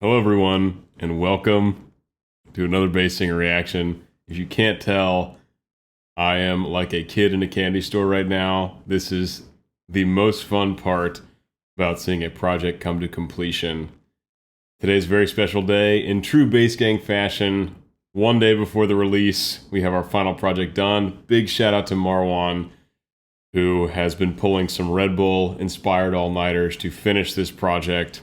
Hello everyone, and welcome to another Bass Singer reaction. If you can't tell, I am like a kid in a candy store right now. This is the most fun part about seeing a project come to completion. Today's a very special day. In true Bass Gang fashion, one day before the release, we have our final project done. Big shout out to Marwan, who has been pulling some Red Bull-inspired all-nighters to finish this project.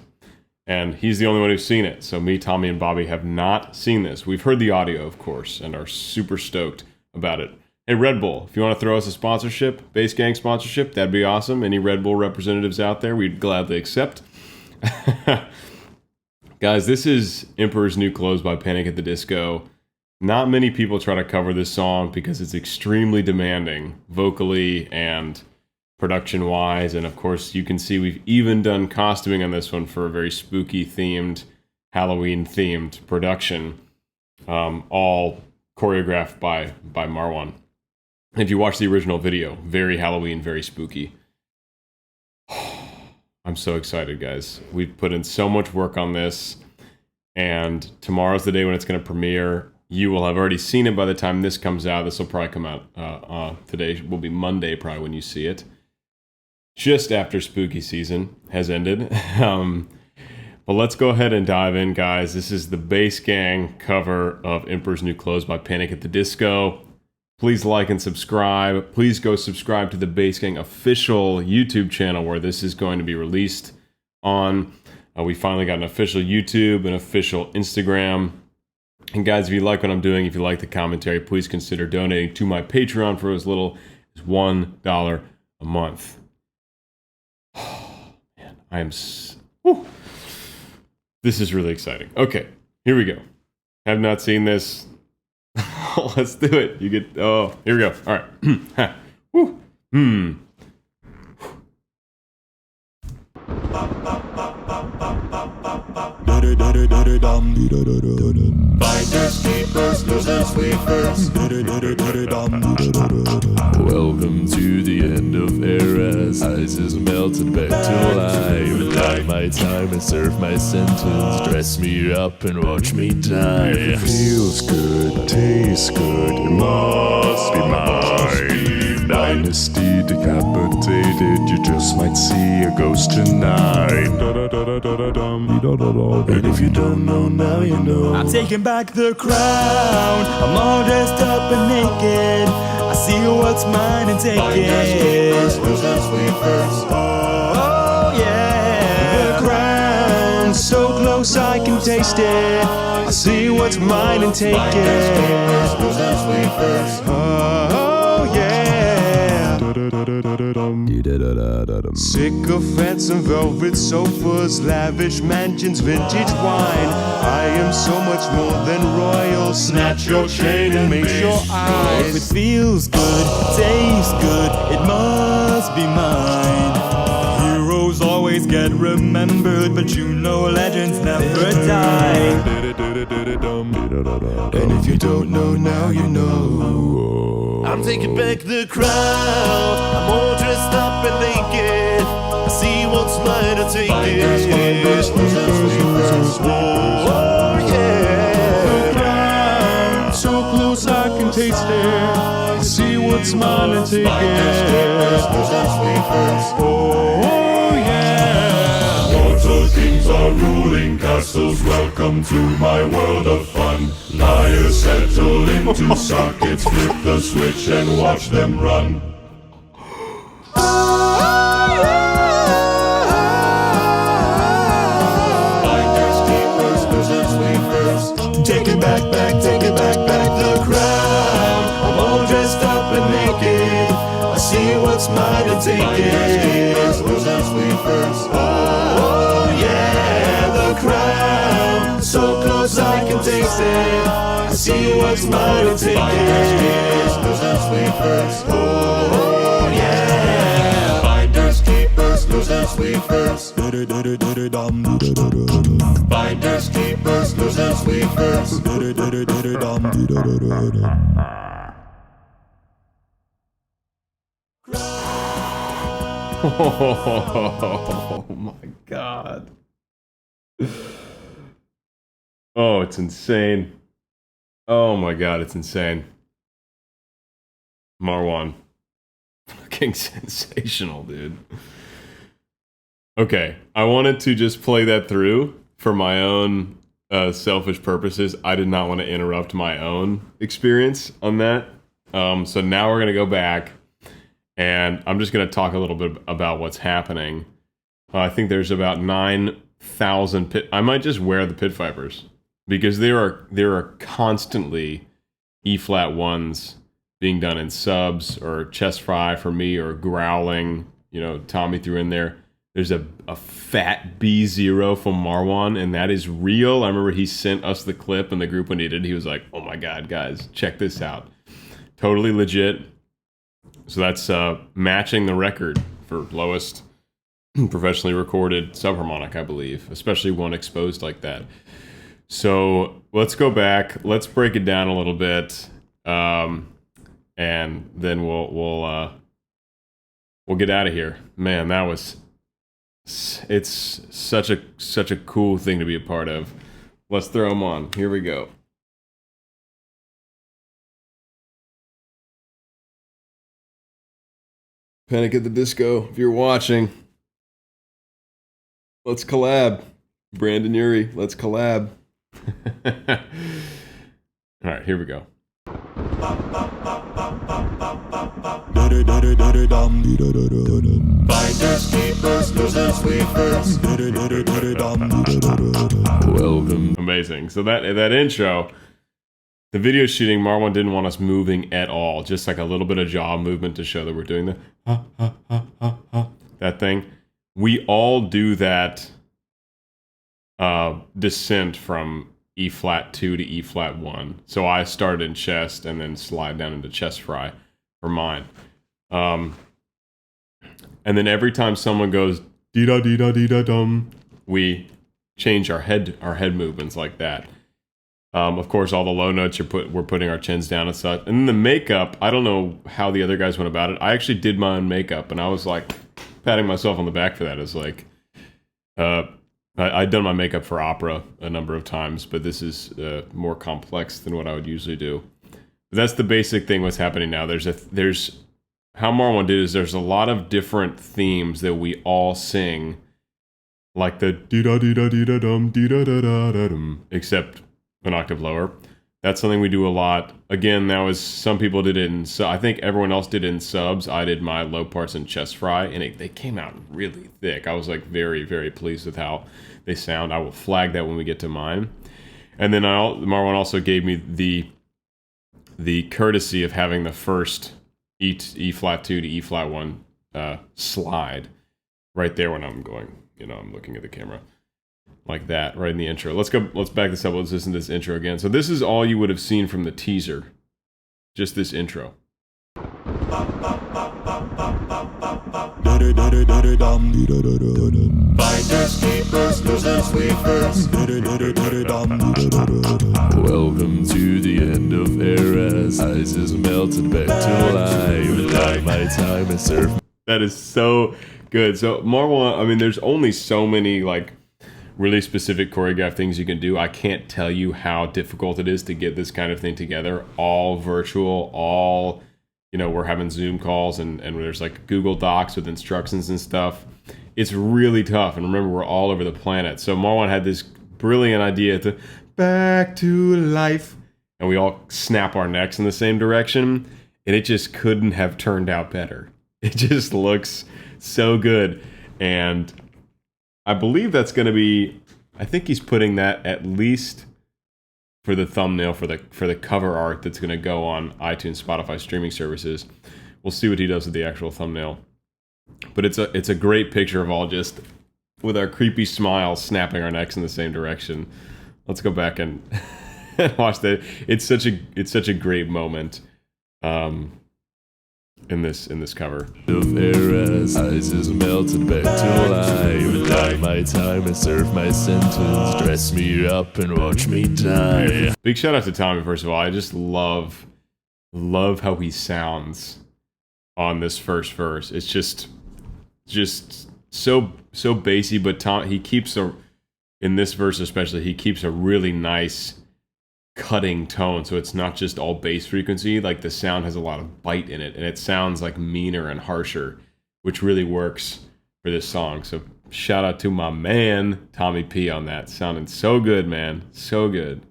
And he's the only one who's seen it. So me, Tommy, and Bobby have not seen this. We've heard the audio, of course, and are super stoked about it. Hey, Red Bull, if you want to throw us a sponsorship, Bass Gang sponsorship, that'd be awesome. Any Red Bull representatives out there, we'd gladly accept. Guys, this is Emperor's New Clothes by Panic at the Disco. Not many people try to cover this song because it's extremely demanding, vocally and production-wise, and of course you can see we've even done costuming on this one for a very spooky-themed, Halloween-themed production, all choreographed by Marwan. If you watch the original video, very Halloween, very spooky. I'm so excited, guys. We've put in so much work on this, and tomorrow's the day when it's going to premiere. You will have already seen it by the time this comes out. This will probably come out today. Will be Monday probably when you see it. Just after spooky season has ended. But let's go ahead and dive in, guys. This is the Bass Gang cover of Emperor's New Clothes by Panic at the Disco. Please like and subscribe. Please go subscribe to the Bass Gang official YouTube channel where this is going to be released on. We finally got an official YouTube, an official Instagram. And guys, if you like what I'm doing, if you like the commentary, please consider donating to my Patreon for as little as $1 a month. Man, I am... Whew. This is really exciting. Okay, here we go. Have not seen this. Let's do it. You get... Oh, here we go. All right. Woo. Finders, keepers, losers, sweepers. Welcome to the end of eras. Ice is melted back to life. Take my time and serve my sentence. Dress me up and watch me die. It feels good, tastes good, it must be mine. Dynasty decapitated, you just might see a ghost tonight. And if you don't know, now you know. I'm taking back the crown. I'm all dressed up and naked. I see what's mine and take Finders, it. keepers, losers, sweepers. Oh yeah. The crown, so close I can taste it. I see what's mine and take Finders, keepers, it. losers, sweepers. Oh yeah. Sycophants and velvet sofas, lavish mansions, vintage wine. I am so much more than royal. Snatch your chain and make your If it eyes. feels good, tastes good, it must be mine. Heroes always get remembered, but you know legends never die. And if you don't know, now you know. I'm taking back the crown. I'm all dressed up and naked. I see what's mine and take Finders, it. keepers, losers, sweepers. Oh yeah. Crown, so close I can taste it. I see what's mine and take Finders, keepers, it. losers, sweepers. Oh yeah. Mortal kings are ruling castles. Welcome to my world of fun. Liars settle into sockets. Flip the switch and watch them run. Finders, keepers, losers, sweepers. Take it back, take it back, the crown. I'm all dressed up and naked. I see what's mine and take Finders, keepers, it. losers, sweepers. Oh yeah, the crown, so close I can taste it. I see what's mine and take Finders, keepers, it. losers, sweepers. Oh yeah. Finders, keepers, losers, sweepers. Finders, keepers, losers, sweepers. Oh my God. Oh, it's insane. Oh my god, it's insane. Marwan. Fucking sensational, dude. Okay, I wanted to just play that through for my own selfish purposes. I did not want to interrupt my own experience on that. So now we're going to go back, and I'm just going to talk a little bit about what's happening. I think there's about 9,000 pit... I might just wear the pit vipers, because there are constantly E-flat ones being done in subs, or chest fry for me, or growling. You know, Tommy threw in there. There's a fat B0 from Marwan, and that is real. I remember he sent us the clip in the group when he did. He was like, oh my god, guys, check this out. Totally legit. So that's matching the record for lowest professionally recorded subharmonic, I believe, especially one exposed like that. So let's go back. Let's break it down a little bit, and then we'll get out of here. Man, that was... It's such a cool thing to be a part of. Let's throw them on. Here we go. Panic at the Disco, if you're watching, let's collab. Brandon Urie, let's collab. All right, here we go. Finders, keepers, losers, weepers. Welcome. Amazing. So that intro, the video shooting, Marwan didn't want us moving at all. Just like a little bit of jaw movement to show that we're doing that thing. We all do that descent from E-flat 2 to E-flat 1. So I started in chest and then slide down into chest fry for mine. And then every time someone goes dee-da-dee-da-dee-da-dum, we change our head movements like that. Of course, all the low notes we're putting our chins down and such. And then the makeup, I don't know how the other guys went about it. I actually did my own makeup, and I was like patting myself on the back for that. It's like I'd done my makeup for opera a number of times, but this is more complex than what I would usually do. But that's the basic thing what's happening now. There's how Marwan did is there's a lot of different themes that we all sing, like the dee-da-dee-da-dee-da-dum, dee-da-da-da-da-dum, except an octave lower. That's something we do a lot. Again, that was, some people did it in, so I think everyone else did it in subs. I did my low parts in chest fry, and they came out really thick. I was like very, very pleased with how they sound. I will flag that when we get to mine. And then Marwan also gave me the courtesy of having the first E-flat 2 to E-flat 1 slide right there when I'm going, I'm looking at the camera. Like that, right in the intro. Let's back this up. Let's listen to this intro again. So this is all you would have seen from the teaser. Just this intro. Finders, keepers, losers, weepers. Welcome to the end of eras. Ice is melted back to life. Like my time and surf. That is so good. So Marwan, I mean, there's only so many really specific choreographed things you can do. I can't tell you how difficult it is to get this kind of thing together. All virtual, all, we're having Zoom calls and there's Google Docs with instructions and stuff. It's really tough. And remember, we're all over the planet. So Marwan had this brilliant idea to back to life. And we all snap our necks in the same direction. And it just couldn't have turned out better. It just looks so good. And I believe that's going to be, I think he's putting that at least for the thumbnail for the cover art that's going to go on iTunes, Spotify streaming services. We'll see what he does with the actual thumbnail. But it's a great picture of all just with our creepy smiles snapping our necks in the same direction. Let's go back and watch that. It's such a great moment. In this cover. Of eras, ice is melted back to life. Like my time and serve my sentence. Dress me up and watch me die. Big shout out to Tommy, first of all. I just love how he sounds on this first verse. It's just so bassy, but he keeps in this verse especially, he keeps a really nice cutting tone, so it's not just all bass frequency. Like the sound has a lot of bite in it, and it sounds like meaner and harsher, which really works for this song. So shout out to my man Tommy P on that, sounding so good, man, so good.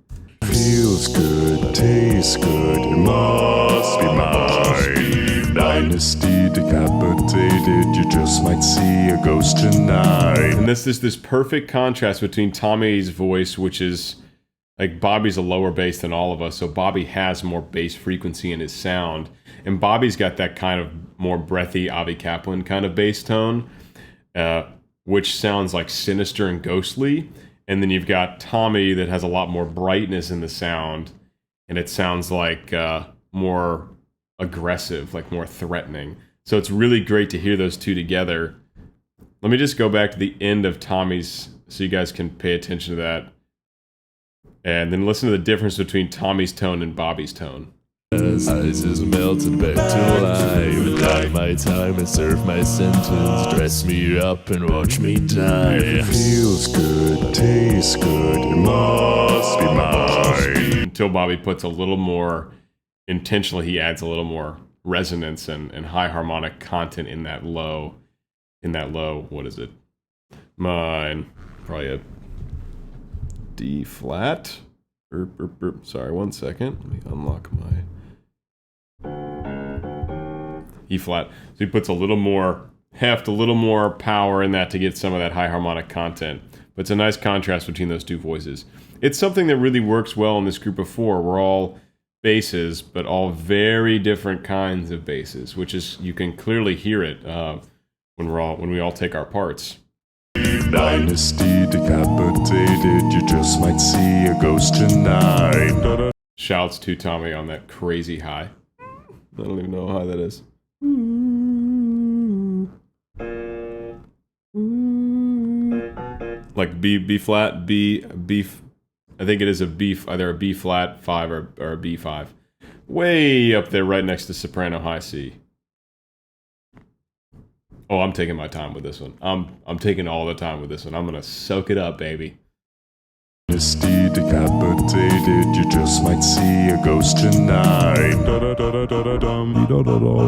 Feels good, tastes good, it must be mine. Dynasty decapitated, you just might see a ghost tonight. And this perfect contrast between Tommy's voice, which is like Bobby's a lower bass than all of us, so Bobby has more bass frequency in his sound, and Bobby's got that kind of more breathy Avi Kaplan kind of bass tone, which sounds like sinister and ghostly. And then you've got Tommy that has a lot more brightness in the sound, and it sounds like more aggressive, like more threatening. So it's really great to hear those two together. Let me just go back to the end of Tommy's so you guys can pay attention to that. And then listen to the difference between Tommy's tone and Bobby's tone. Ice is melted back to life. Take my time and serve my sentence. Dress me up and watch me die. Feels good, tastes good, it must be mine. Until Bobby puts a little more, intentionally he adds a little more resonance and high harmonic content in that low, what is it? Mine. Probably a D flat. Sorry, 1 second. Let me unlock my E flat. So he puts a little more heft, a little more power in that to get some of that high harmonic content. But it's a nice contrast between those two voices. It's something that really works well in this group of four. We're all basses, but all very different kinds of basses, which is, you can clearly hear it when we all take our parts. Dynasty decapitated, you just might see a ghost tonight. Shouts to Tommy on that crazy high. I don't even know how high that is. Like B flat, B. I think it is a B, either a B flat 5 or a B5. Way up there, right next to soprano high C. Oh, I'm taking my time with this one. I'm taking all the time with this one. I'm gonna soak it up, baby. Dynasty decapitated, you just might see a ghost tonight.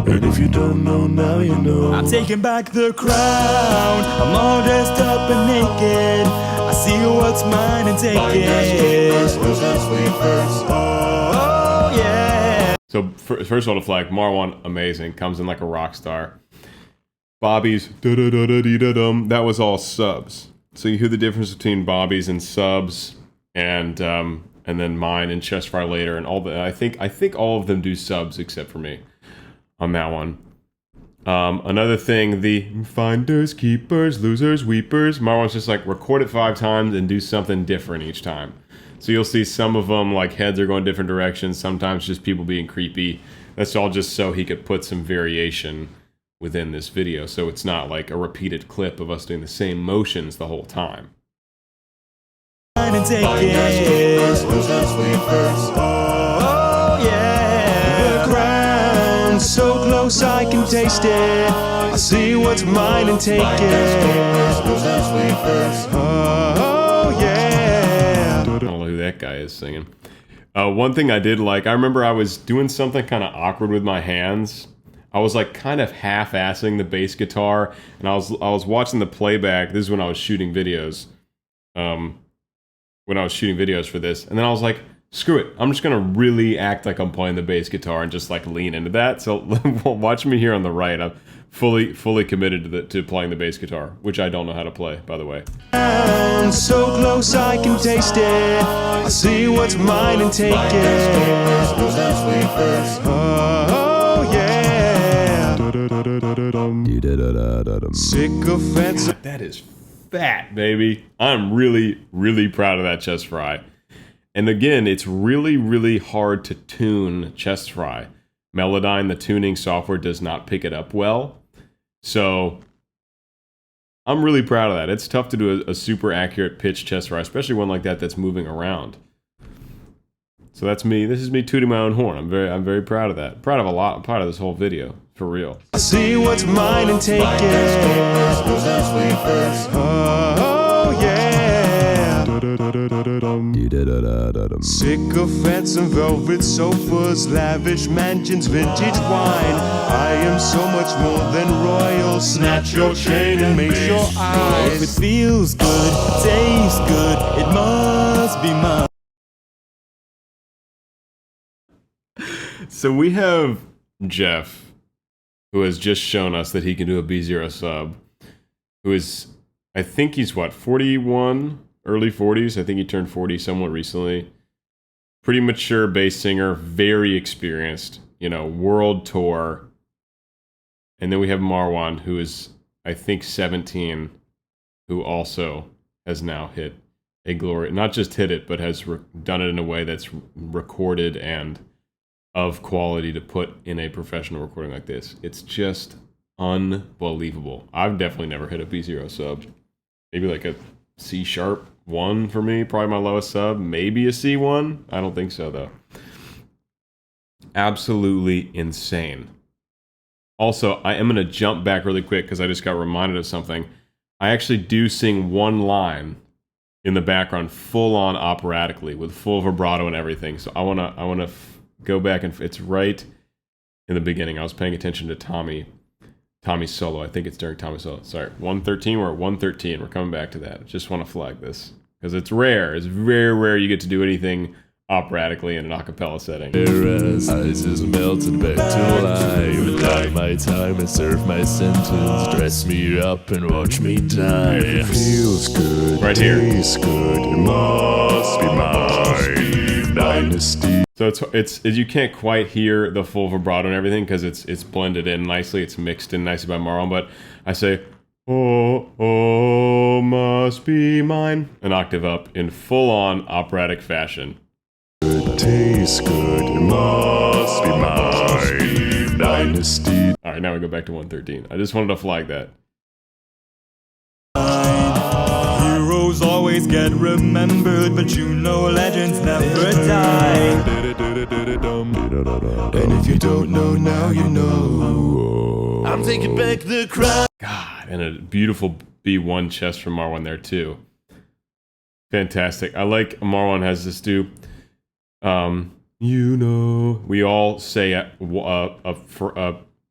And if you don't know, now you know. I'm taking back the crown. I'm all dressed up and naked. I see what's mine and take it. Oh, yeah. So first of all, to flag, Marwan, amazing. Comes in like a rock star. Bobby's da-da-da-da-dee-da-dum. That was all subs. So you hear the difference between Bobby's and subs, and then mine and Chest Fry later, and all the. I think all of them do subs except for me on that one. Another thing, the finders, keepers, losers, weepers. Marwan's just like record it 5 times and do something different each time. So you'll see some of them like heads are going different directions. Sometimes just people being creepy. That's all just so he could put some variation within this video, so it's not like a repeated clip of us doing the same motions the whole time. Oh, yeah. The crown, so close I can taste it. I see what's mine and take it. Oh, yeah. I don't know who that guy is singing. One thing I did like, I remember I was doing something kind of awkward with my hands. I was like kind of half-assing the bass guitar, and I was watching the playback. This is when I was shooting videos. When I was shooting videos for this, and then I was like, screw it, I'm just gonna really act like I'm playing the bass guitar and just like lean into that. So watch me here on the right. I'm fully committed to playing the bass guitar, which I don't know how to play, by the way. I'm so close I can taste it. I see what's mine and take it. Oh yeah. Sycophants. That is fat, baby. I'm really proud of that Chest Fry. And again, it's really hard to tune Chest Fry. Melodyne, the tuning software, does not pick it up well. So I'm really proud of that. It's tough to do a super accurate pitch Chest Fry, especially one like that that's moving around. So that's me. This is me tooting my own horn. I'm very proud of that. Proud of a lot. I'm proud of this whole video. For real. I see what's mine and take it. Oh yeah. Sycophants and velvet sofas, lavish mansions, vintage wine. I am so much more than royal. Snatch your chain and make your If it eyes. feels good, tastes good, it must be mine. So we have Jeff, who has just shown us that he can do a B0 sub, who is, I think he's what, 41, early 40s? I think he turned 40 somewhat recently. Pretty mature bass singer, very experienced, world tour. And then we have Marwan, who is, I think, 17, who also has now hit a glory, not just hit it, but has done it in a way that's recorded and of quality to put in a professional recording like this. It's just unbelievable. I've definitely never hit a B0 sub. Maybe like a C sharp 1 for me, probably my lowest sub. Maybe a C1. I don't think so though. Absolutely insane. Also, I am going to jump back really quick because I just got reminded of something. I actually do sing one line in the background full on operatically with full vibrato and everything. So I want to go back and it's right in the beginning. I was paying attention to Tommy's solo. I think it's during Tommy's solo. Sorry, 113. We're at 113. We're coming back to that. Just want to flag this because it's rare. It's very rare you get to do anything operatically in an a cappella setting. Whereas ices melted back to life. Light my time and serve my sentence. Dress me up and watch me die. Feels good, Right here. tastes good, it must be mine. Dynasty. So it's you can't quite hear the full vibrato and everything because it's blended in nicely. It's mixed in nicely by Marlon. But I say, oh, must be mine, an octave up in full on operatic fashion. Tastes good, it must be mine. Dynasty. All right, now we go back to 113. I just wanted to flag that. Heroes always get remembered, but legends never die. And if you don't know now, you know. I'm taking back the crown. God, and a beautiful B1 chest from Marwan there too. Fantastic. I like Marwan has this do. We all say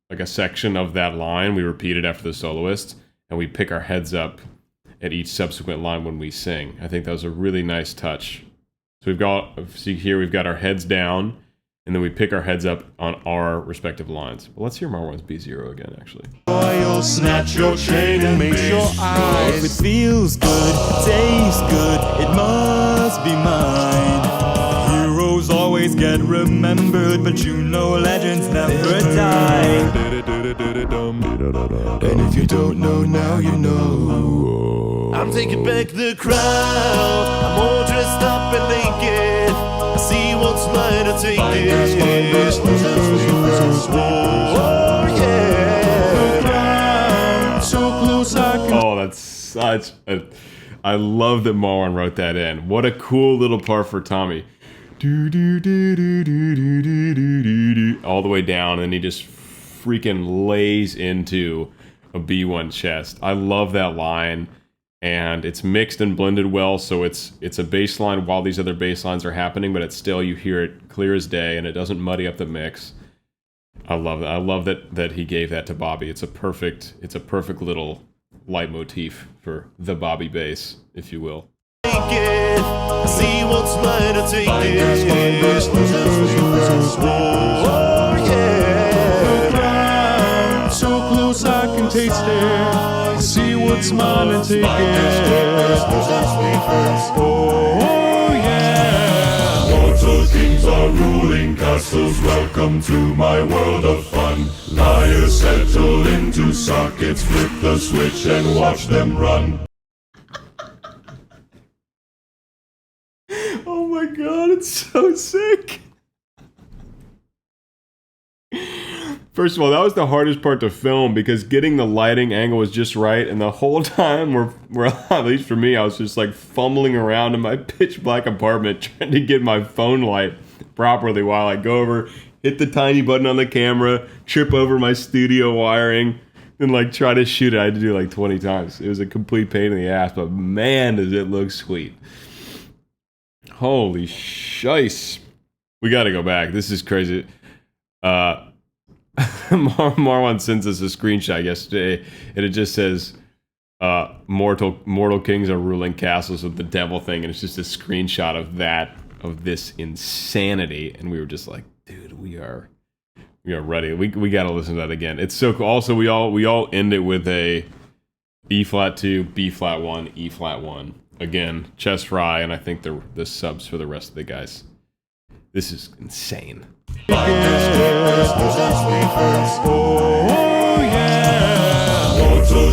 like a section of that line. We repeat it after the soloist, and we pick our heads up at each subsequent line when we sing. I think that was a really nice touch. So we've got our heads down, and then we pick our heads up on our respective lines. But let's hear Marwan's B0 again, actually. Royal, snatch your chain and make your If it eyes. feels good, tastes good, it must be mine. Heroes always get remembered, but legends never die. And if you don't know now, you know. I'm taking back the crown. I'm all dressed up and naked. I see what's mine to take it. Oh, yeah. So close I can. Oh, that's such a... I love that Marwan wrote that in. What a cool little part for Tommy. Do, do, do, do, do, do, do, do, do, all the way down, and he just freaking lays into a B1 chest. I love that line, and it's mixed and blended well, so it's a bass line while these other bass lines are happening, but it's still, you hear it clear as day, and it doesn't muddy up the mix. I love that. I love that he gave that to Bobby. It's a perfect little leitmotif for the Bobby bass, if you will. I see what's mine to take it. Oh, yeah. So close I can taste it. See what's mine and take it. Oh yeah. Mortal kings are ruling castles. Welcome to my world of fun. Liars settle into sockets. Flip the switch and watch them run. Oh my god, it's so sick. First of all, that was the hardest part to film because getting the lighting angle was just right, and the whole time we're at least for me, I was just like fumbling around in my pitch black apartment trying to get my phone light properly while I go over, hit the tiny button on the camera, trip over my studio wiring, and like try to shoot it. I had to do it like 20 times. It was a complete pain in the ass, but man, does it look sweet. Holy shice. We gotta go back. This is crazy. Marwan sends us a screenshot yesterday, and it just says, mortal kings are ruling castles with the devil thing, and it's just a screenshot of that, of this insanity, and we were just like, dude, we are ready. We gotta listen to that again. It's so cool. Also, we all end it with a E flat 2, B flat 1, E flat 1. Again, chest fry, and I think the subs for the rest of the guys. This is insane. Mortal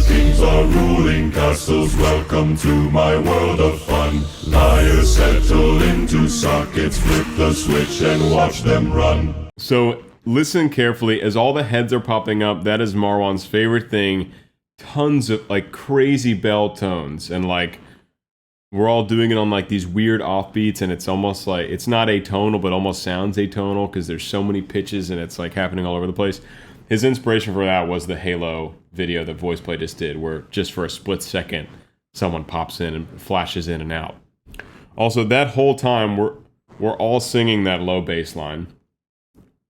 kings are ruling castles, welcome to my world of fun. Liars settle into sockets, flip the switch and watch them run. So listen carefully, as all the heads are popping up, that is Marwan's favorite thing. Tons of like crazy bell tones, and like we're all doing it on like these weird offbeats, and it's almost like, it's not atonal, but almost sounds atonal because there's so many pitches and it's like happening all over the place. His inspiration for that was the Halo video that VoicePlay just did, where just for a split second, someone pops in and flashes in and out. Also, that whole time, we're all singing that low bass line.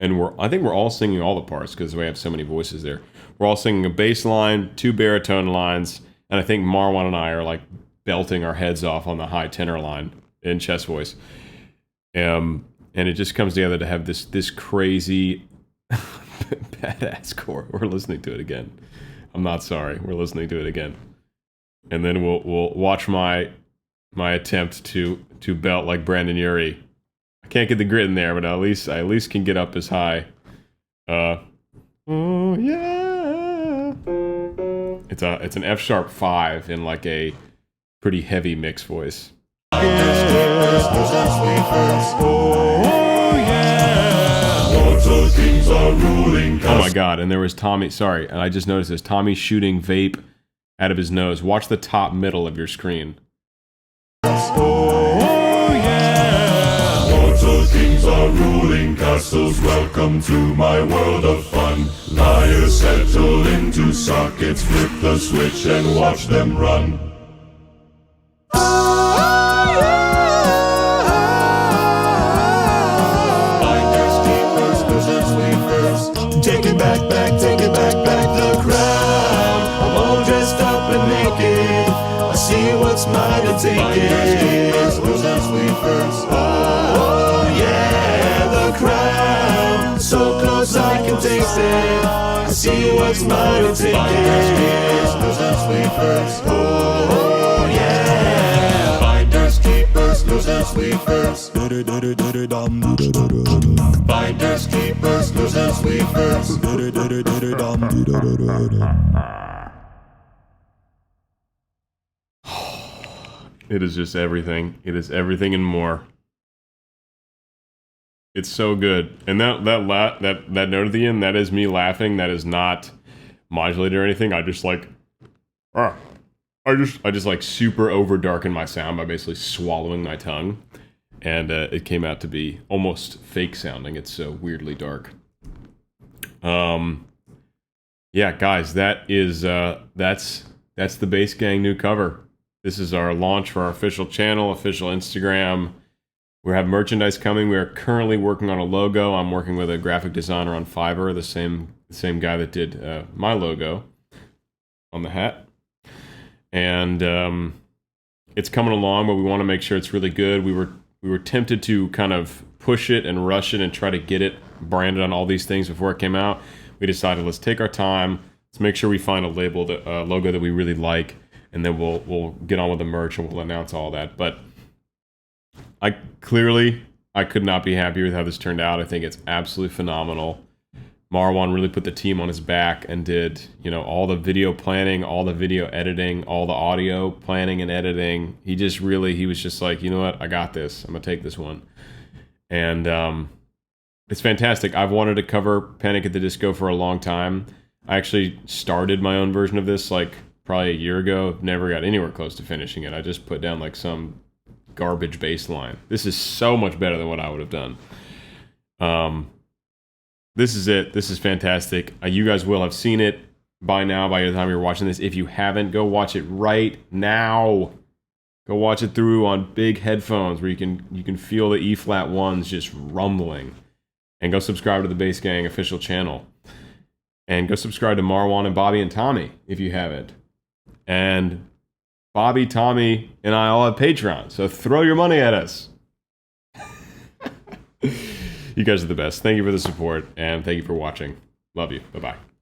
And I think we're all singing all the parts because we have so many voices there. We're all singing a bass line, 2 baritone lines, and I think Marwan and I are like belting our heads off on the high tenor line in chest voice. And it just comes together to have this crazy badass chord. We're listening to it again. I'm not sorry. We're listening to it again. And then we'll watch my attempt to belt like Brandon Urie. I can't get the grit in there, but I at least can get up as high. Oh yeah. It's an F sharp 5 in like a pretty heavy mix voice. Mortal kings are ruling castles. Oh my god, and there was Tommy, sorry, and I just noticed this, Tommy shooting vape out of his nose. Watch the top middle of your screen. Mortal kings are ruling castles, welcome to my world of fun. Liars settle into sockets, flip the switch and watch them run. Finders, keepers, losers, weepers, take it back, the crowd. I'm all dressed up and naked, I see what's mine and take it. Losers, weepers, oh yeah, the crown, so close I can taste it. I see what's mine and take it. Losers, weepers, oh yeah. Finders, keepers, losers, weepers. Finders, keepers, losers, weepers. It is just everything. It is everything and more. It's so good. And that note at the end, that is me laughing. That is not modulated or anything. I just like I just like super over darken my sound by basically swallowing my tongue. And it came out to be almost fake sounding. It's so weirdly dark. Yeah, guys, that is that's the Bass Gang new cover. This is our launch for our official channel, official Instagram. We have merchandise coming. We are currently working on a logo. I'm working with a graphic designer on Fiverr, the same guy that did my logo on the hat. And it's coming along, but we want to make sure it's really good. We were tempted to kind of push it and rush it and try to get it branded on all these things before it came out. We decided, let's take our time. Let's make sure we find a label, logo that we really like. And then we'll get on with the merch and we'll announce all that. But I could not be happier with how this turned out. I think it's absolutely phenomenal. Marwan really put the team on his back and did, all the video planning, all the video editing, all the audio planning and editing. He was just like, you know what? I got this. I'm going to take this one. And it's fantastic. I've wanted to cover Panic at the Disco for a long time. I actually started my own version of this like probably a year ago. Never got anywhere close to finishing it. I just put down like some garbage bass line. This is so much better than what I would have done. This is it. This is fantastic. You guys will have seen it by now, by the time you're watching this. If you haven't, go watch it right now. Go watch it through on big headphones where you can feel the E flat ones just rumbling. And go subscribe to the Bass Gang official channel. And go subscribe to Marwan and Bobby and Tommy if you haven't. And Bobby, Tommy, and I all have Patreon, so throw your money at us. You guys are the best. Thank you for the support, and thank you for watching. Love you. Bye-bye.